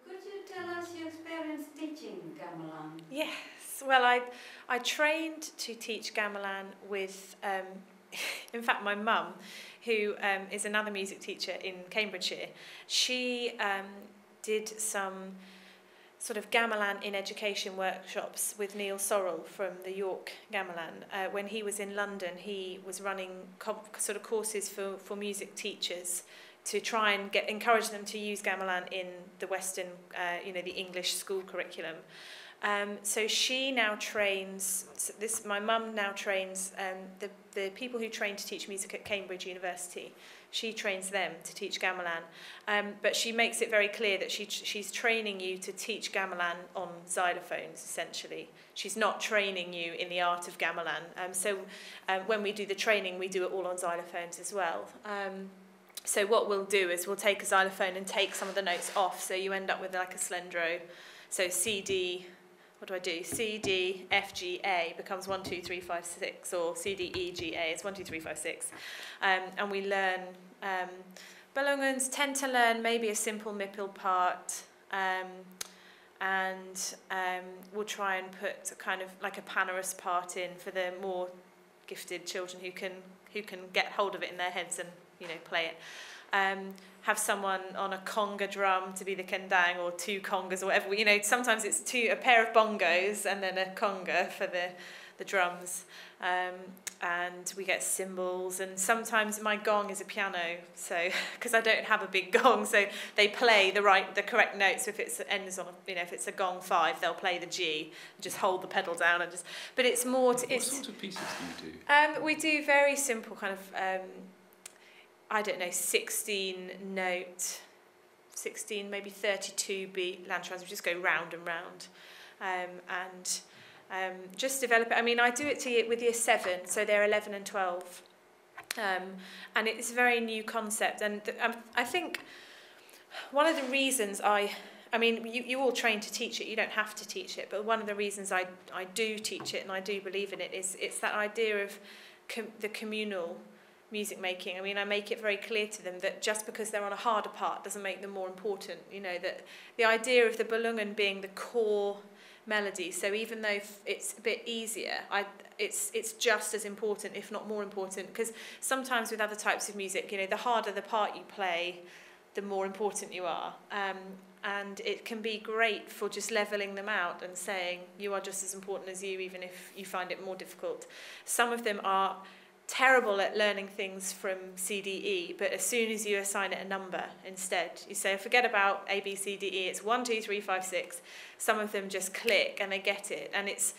Could you tell us your experience teaching gamelan? Yes, well, I trained to teach gamelan with, in fact, my mum, who is another music teacher in Cambridgeshire. She did some sort of gamelan in education workshops with Neil Sorrell from the York Gamelan. When he was in London, he was running sort of courses for music teachers to try and encourage them to use gamelan in the Western, the English school curriculum. So she now trains, my mum now trains the people who train to teach music at Cambridge University. She trains them to teach gamelan, but she makes it very clear that she's training you to teach gamelan on xylophones, essentially. She's not training you in the art of gamelan. So when we do the training, we do it all on xylophones as well. So what we'll do is we'll take a xylophone and take some of the notes off, so you end up with like a slendro. So C, D, what do I do? C, D, F, G, A becomes 1, 2, 3, 5, 6, or C, D, E, G, A is 1, 2, 3, 5, 6. And we learn, Belungans tend to learn maybe a simple mippil part, and we'll try and put kind of like a panorus part in for the more gifted children who can get hold of it in their heads and play it. Have someone on a conga drum to be the kendang, or 2 congas or whatever. Sometimes it's a pair of bongos and then a conga for the drums. And we get cymbals, and sometimes my gong is a piano, so because I don't have a big gong, so they play the correct notes. So if it ends on if it's a gong 5, they'll play the G, just hold the pedal down and just. But it's more. What sort of pieces do you do? We do very simple kind of. I don't know, 16 note, 16, maybe 32 beat lantrans. We just go round and round, and just develop it. I mean, I do it with year 7, so they're 11 and 12, and it's a very new concept. And I think one of the reasons you all train to teach it. You don't have to teach it, but one of the reasons I do teach it and I do believe in it is it's that idea of the communal music making. I mean, I make it very clear to them that just because they're on a harder part doesn't make them more important. That the idea of the Belungan being the core melody, so even though it's a bit easier, it's just as important, if not more important, because sometimes with other types of music, the harder the part you play, the more important you are. And it can be great for just levelling them out and saying you are just as important as you, even if you find it more difficult. Some of them are terrible at learning things from C, D, E, but as soon as you assign it a number instead, you say, forget about A, B, C, D, E, it's 1, 2, 3, 5, 6. Some of them just click and they get it. And it's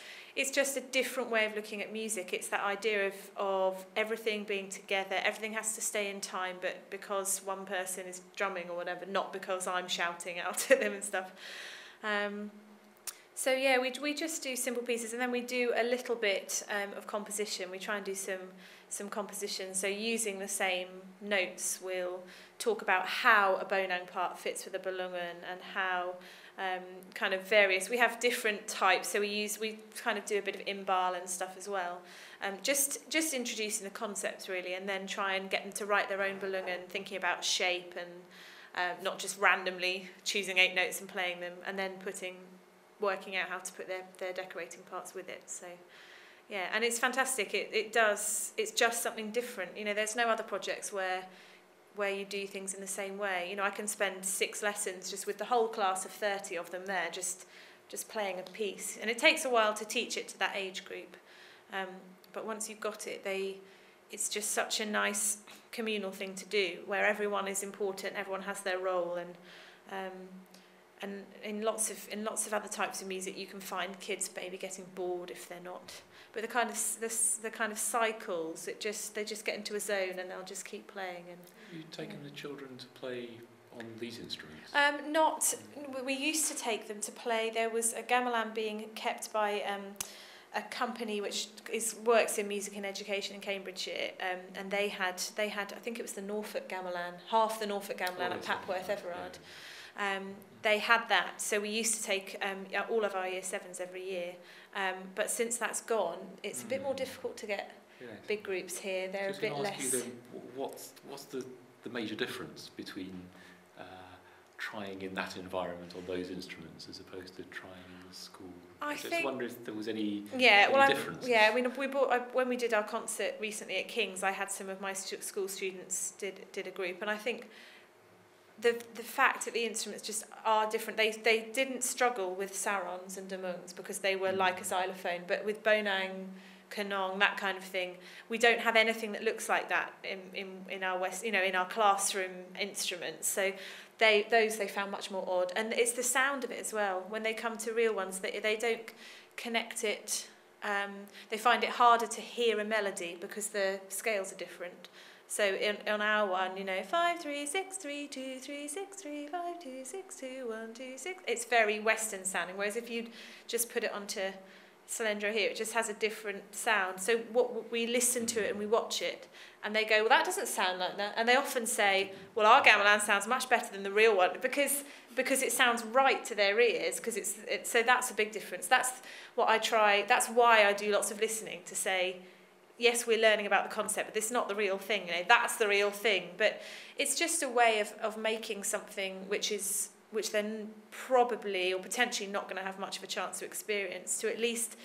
just a different way of looking at music. It's that idea of everything being together, everything has to stay in time, but because one person is drumming or whatever, not because I'm shouting out at them and stuff. So yeah, we just do simple pieces, and then we do a little bit of composition. We try and do some composition. So using the same notes, we'll talk about how a bonang part fits with a Belungan, and how kind of various. We have different types, so we kind of do a bit of imbal and stuff as well. Just introducing the concepts really, and then try and get them to write their own Belungan, thinking about shape and not just randomly choosing 8 notes and playing them, and then working out how to put their decorating parts with it. So yeah, and it's fantastic. It's just something different. There's no other projects where you do things in the same way. I can spend 6 lessons just with the whole class of 30 of them there, just playing a piece. And it takes a while to teach it to that age group. But once you've got it, it's just such a nice communal thing to do, where everyone is important, everyone has their role, and in lots of other types of music, you can find kids maybe getting bored if they're not. But the kind of cycles, they just get into a zone and they'll just keep playing. And you've taken the children to play on these instruments? We used to take them to play. There was a gamelan being kept by a company which works in music and education in Cambridgeshire, and they had I think it was the Norfolk Gamelan, half the Norfolk Gamelan at Papworth Everard. They had that, so we used to take all of our year 7s every year, but since that's gone, it's a bit more difficult to get big groups here. They're a bit less. You then, what's the major difference between trying in that environment on those instruments as opposed to trying in the school? I just wonder if there was any difference. Yeah, I mean, when we did our concert recently at King's, I had some of my school students did a group, and I think the fact that the instruments just are different. They didn't struggle with sarons and damungs because they were like a xylophone, but with bonang, kanong, that kind of thing, we don't have anything that looks like that in our in our classroom instruments. So those they found much more odd, and it's the sound of it as well. When they come to real ones, they don't connect it. They find it harder to hear a melody because the scales are different. So on our one, 5 3 6 3 2 3 6 3 5 2 6 2 1 2 6. It's very Western sounding. Whereas if you'd just put it onto Slendro here, it just has a different sound. So what we listen to it and we watch it, and they go, well, that doesn't sound like that. And they often say, well, our gamelan sounds much better than the real one because it sounds right to their ears. Because so that's a big difference. That's what I try. That's why I do lots of listening to say, yes, we're learning about the concept, but this is not the real thing. That's the real thing. But it's just a way of making something which then probably or potentially not going to have much of a chance to experience, to at least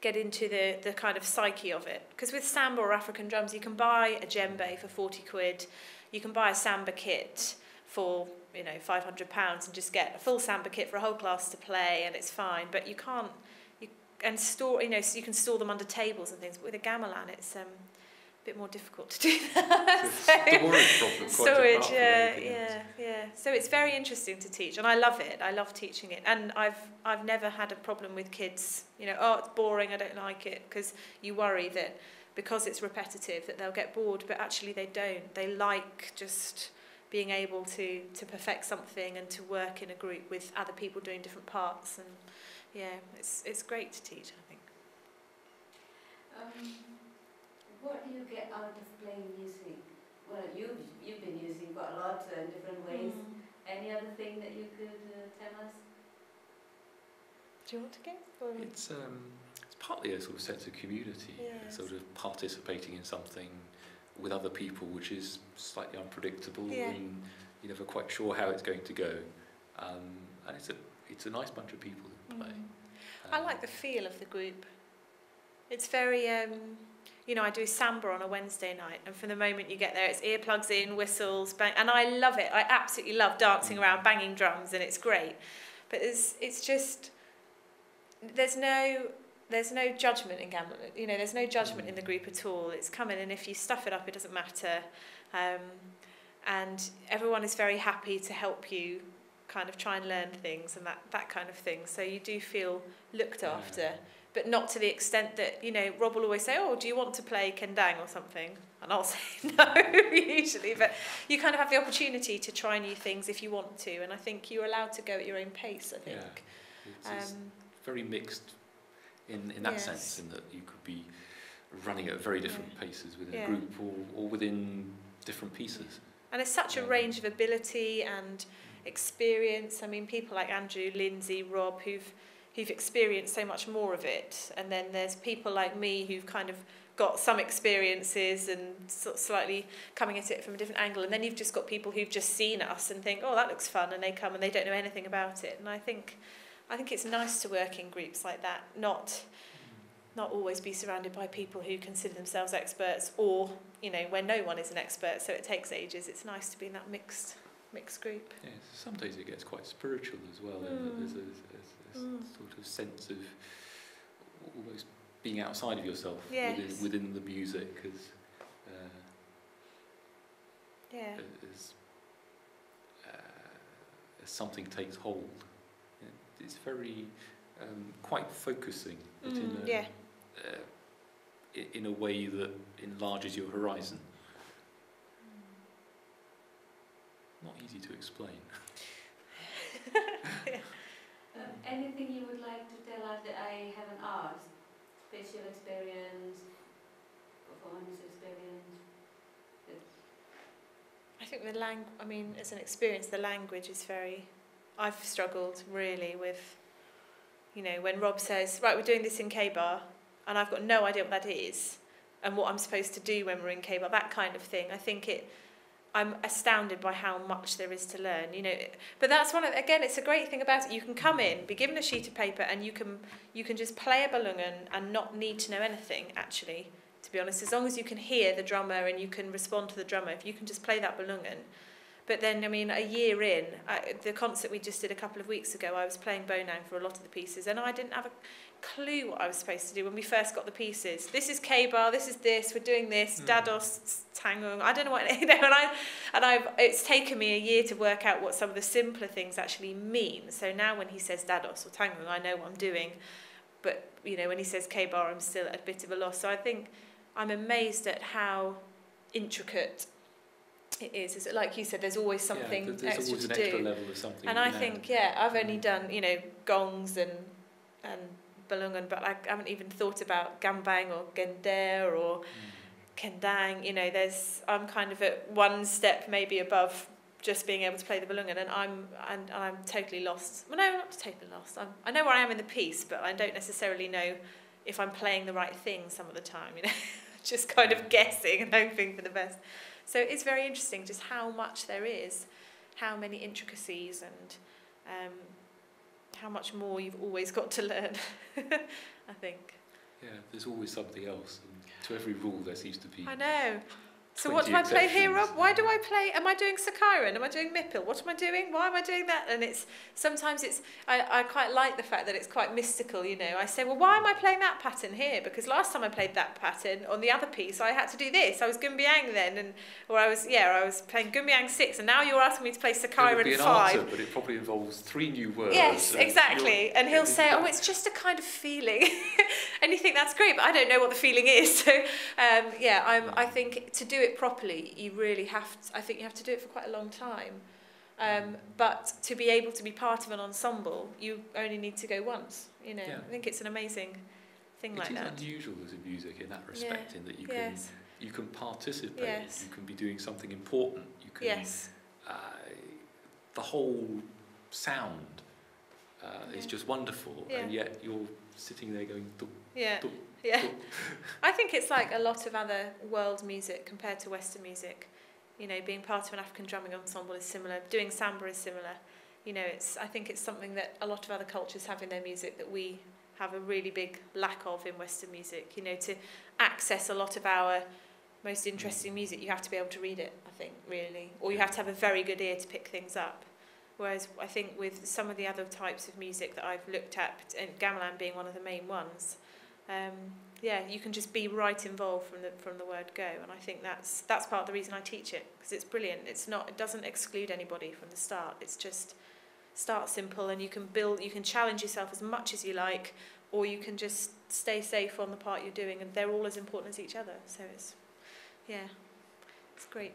get into the kind of psyche of it. Because with samba or African drums, you can buy a djembe for 40 quid, you can buy a samba kit for £500 and just get a full samba kit for a whole class to play, and it's fine. But you can't, so you can store them under tables and things. But with a gamelan, it's a bit more difficult to do that. Storage problem. Storage, yeah. So it's very interesting to teach, and I love it. I love teaching it, and I've never had a problem with kids. It's boring, I don't like it, because you worry that because it's repetitive that they'll get bored, but actually they don't. They like just being able to perfect something and to work in a group with other people doing different parts, and it's great to teach, I think. What do you get out of playing music? Well, you've been using quite a lot in different ways. Any other thing that you could tell us? Do you want to go? It's partly a sort of sense of community, sort of participating in something with other people, which is slightly unpredictable, and you're never quite sure how it's going to go. And it's a nice bunch of people who play. I like the feel of the group. It's very, I do samba on a Wednesday night, and from the moment you get there, it's earplugs in, whistles, bang, and I love it. I absolutely love dancing around, banging drums, and it's great. But it's just, there's no judgment in gamelan. There's no judgment in the group at all. It's coming, and if you stuff it up, it doesn't matter. And everyone is very happy to help you kind of try and learn things and that kind of thing. So you do feel looked after, but not to the extent that, Rob will always say, oh, do you want to play kendang or something? And I'll say no, usually. But you kind of have the opportunity to try new things if you want to. And I think you're allowed to go at your own pace, I think. Yeah. It's very mixed in that sense, in that you could be running at very different paces within a group or within different pieces. And it's such a range of ability and experience. I mean, people like Andrew, Lindsay, Rob, who've experienced so much more of it, and then there's people like me who've kind of got some experiences and slightly coming at it from a different angle, and then you've just got people who've just seen us and think, oh, that looks fun, and they come and they don't know anything about it. And I think it's nice to work in groups like that, not always be surrounded by people who consider themselves experts, or where no one is an expert, so it takes ages. It's nice to be in that mixed group. Yeah, some days it gets quite spiritual as well. There's a sort of sense of almost being outside of yourself within the music, as something takes hold. It's very quite focusing, but in a way that enlarges your horizon. Not easy to explain. Anything you would like to tell us that I haven't asked? Special experience, performance experience? I think as an experience, the language is very... I've struggled really with, when Rob says, right, we're doing this in K-bar, and I've got no idea what that is, and what I'm supposed to do when we're in K-bar, that kind of thing. I think I'm astounded by how much there is to learn, you know. But that's again, it's a great thing about it. You can come in, be given a sheet of paper, and you can just play a balungan and not need to know anything, actually, to be honest. As long as you can hear the drummer and you can respond to the drummer, if you can just play that balungan. But then, I mean, a year in, the concert we just did a couple of weeks ago, I was playing bonang for a lot of the pieces, and I didn't have a clue what I was supposed to do when we first got the pieces. This is K-bar, this is this, we're doing this, dados, tangung, I don't know what, you know, it's taken me a year to work out what some of the simpler things actually mean. So now when he says dados or tangung, I know what I'm doing, but, you know, when he says K-bar, I'm still at a bit of a loss. So I think I'm amazed at how intricate it is. Like you said, there's always something there's extra always to an extra do. level of something. And I think, I've only done, you know, gongs and balungan, but I haven't even thought about gambang or gender or kendang. You know, I'm kind of at one step maybe above just being able to play the balungan, and I'm totally lost. Well, no, not totally lost. I know where I am in the piece, but I don't necessarily know if I'm playing the right thing some of the time. You know, just kind of guessing and hoping for the best. So it's very interesting just how much there is, how many intricacies, and how much more you've always got to learn, I think. Yeah, there's always something else. And to every rule there seems to be... I know. So what do I play here, Rob? Why do I play? Am I doing Sakairan? Am I doing Mipil? What am I doing? Why am I doing that? And sometimes I quite like the fact that it's quite mystical, you know. I say, well, why am I playing that pattern here? Because last time I played that pattern on the other piece, I had to do this. I was Gumbiang then, or I was playing Gumbiang 6, and now you're asking me to play Sakairan 5. It would be an answer, but it probably involves 3 new words. Yes, exactly. And he'll say, oh, it's just a kind of feeling. And you think that's great, but I don't know what the feeling is. So, I think to do it properly, you really have to, I think you have to do it for quite a long time. But to be able to be part of an ensemble, you only need to go once, you know. I think it's an amazing thing like that. It is unusual as a music in that respect, in that you can participate, you can be doing something important, you can the whole sound is just wonderful, and yet you're sitting there going duk, duk, duk. I think it's like a lot of other world music compared to Western music. You know, being part of an African drumming ensemble is similar. Doing samba is similar. You know, I think it's something that a lot of other cultures have in their music that we have a really big lack of in Western music. You know, to access a lot of our most interesting music, you have to be able to read it, I think, really. Or you have to have a very good ear to pick things up. Whereas I think with some of the other types of music that I've looked at, and gamelan being one of the main ones, you can just be right involved from the word go, and I think that's part of the reason I teach it, because it's brilliant. It doesn't exclude anybody from the start. It's just start simple, and you can challenge yourself as much as you like, or you can just stay safe on the part you're doing, and they're all as important as each other. So it's great.